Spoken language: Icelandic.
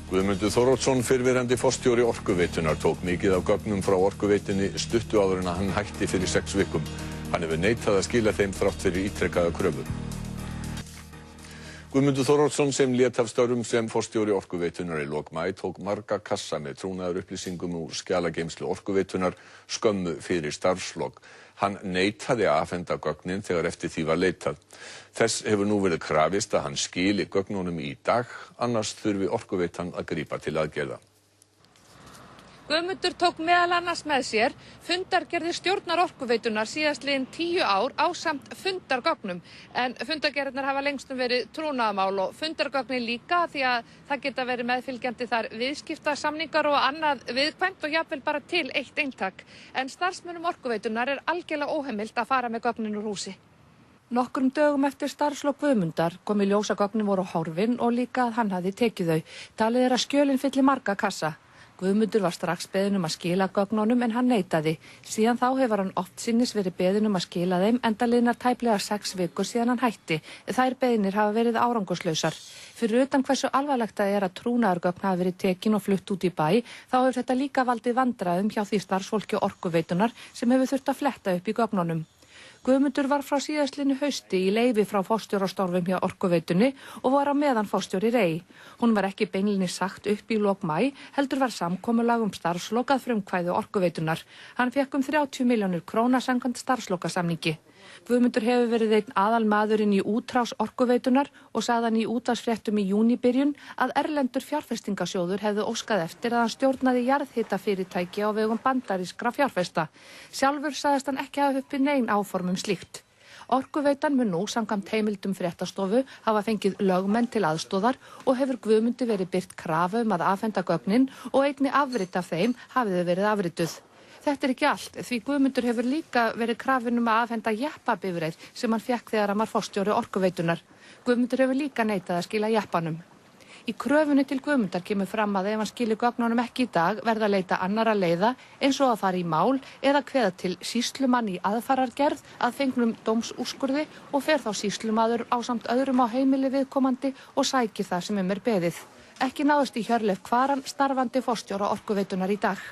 Guðmundur Þóroddsson, fyrrverandi forstjóri Orkuveitunnar, tók mikið af gögnum frá Orkuveitunni stuttu áður en hann hætti fyrir 6 vikum. Hann hefur neitað að skila þeim þrátt fyrir ítrekaða kröfur. Guðmundur Þóroddsson, sem lét af störfum sem forstjóri Orkuveitunnar í lok maí, tók marga kassa með trúnaðarupplýsingum úr skjalageymslu Orkuveitunnar skömmu fyrir starfslok. Hann neitaði að afhenda gögnin þegar eftir því var leitað. Þess hefur nú verið krafist að hann skili gögnunum í dag, annars þurfi Orkuveitan að grípa til aðgerða. Guðmundur tók meðal annars með sér fundargerðir stjórnar Orkuveitunnar síðastliðin 10 ár ásamt fundargögnum. En fundargerðirnar hafa lengstum verið trúnaðarmál og fundargögnin líka því að það geta verið meðfylgjandi þar viðskiptasamningar og annað viðkvæmt og jafnvel bara til eitt eintak. En starfsmönnum Orkuveitunnar algjörlega óheimilt að fara með gögnin úr húsi. Nokkrum dögum eftir starfslok Guðmundar kom í ljós að gögnin voru horfin og líka að hann hafði tekið þau. Talið að skjölin fylli marga kassa. Guðmundur var strax beðinn að skila gögnunum en hann neitaði. Síðan þá hefur hann oftsinnis verið beðinn að skila þeim enda liðnar tæplega 6 vikur síðan hann hætti. Þær beðnir hafa verið árangurslausar. Fyrir utan hversu alvarlegt það að trúnaðargögn hafa verið tekin og flutt út í bæ, þá hefur þetta líka valdið vandræðum hjá því starfsfólki Orkuveitunar sem hefur þurft að fletta upp í gögnunum. Guðmundur var frá síðastlinu hausti í leyfi frá forstjórastörfum hjá Orkuveitunni og var á meðan forstjóri Rey. Hún var ekki beinlínis sagt upp í lok maí, heldur var samkomulag starfslok að frumkvæði Orkuveitunnar. Hann fékk 30 milljónir króna samkvæmt starfslokasamningi. Guðmundur hefur verið einn aðalmaðurinn í útrás Orkuveitunar og sagði hann í útvarpsfréttum í júnibyrjun að erlendur fjárfestingasjóður hefði óskað eftir að hann stjórnaði jarðhitafyrirtæki á vegum bandarískra fjárfesta. Sjálfur sagðist hann ekki hafa uppi nein áform slíkt. Orkuveitan mun nú samkvæmt heimildum fréttastofu hafa fengið lögmenn til aðstoðar og hefur Guðmundi verið birt krafa að afhenda gögnin og einnig afrit af þeim hafi þau verið afrituð. Þetta ekki allt, því Guðmundur hefur líka verið krafinn að afhenda jeppabifreið sem hann fékk þegar hann var forstjóri Orkuveitunar. Guðmundur hefur líka neitað að skila jeppanum. Í kröfunni til Guðmundar kemur fram að ef hann skilir gögnunum ekki í dag verða að leita annarra leiða eins og að fara í mál eða kveða til sýslumann í aðfarargerð að fengnum dómsúrskurði og fer þá sýslumaður ásamt öðrum á heimili viðkomandi og sækir það sem beðið. Ekki náðist í Hjörleif Kvaran, starfandi forstjóra Orkuveitunar í dag.